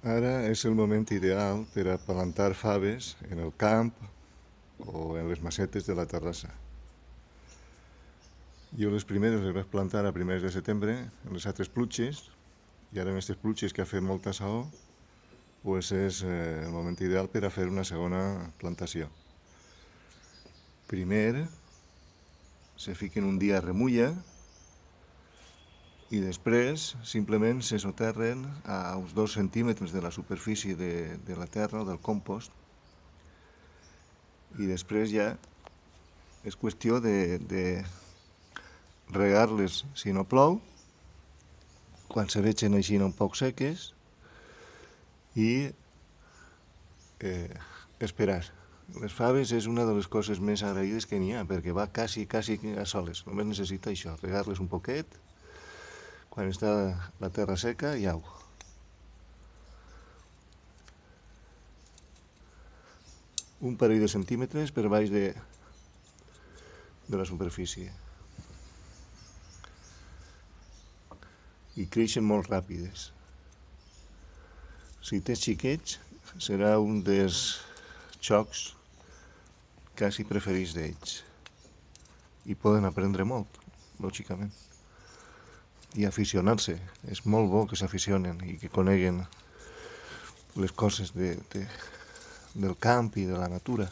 Ara és el moment ideal per a plantar faves en el camp o en les macetes de la terrassa. Jo les primeres les vaig plantar a primers de setembre en les altres pluges, i ara en aquestes pluges que ha fet molta saó, pues és el moment ideal per a fer una segona plantació. Primer se fiquen un dia a remulla i després simplement se soterren a uns 2 centímetres de la superfície de la terra o del compost, i després ja és qüestió de regar-les si no plou, quan se vegin així un poc seques, i esperar. Les faves és una de les coses més agraïdes que n'hi ha, perquè va quasi a soles. Només necessita això, regar-les un poquet, quan està la terra seca i au. Un parell de centímetres per baix de la superfície. I creixen molt ràpides. Si tens xiquets, serà un dels xocs quasi preferits d'ells. I poden aprendre molt, lògicament. I aficionar-se. És molt bo que s'aficionen i que coneguen les coses del camp i de la natura.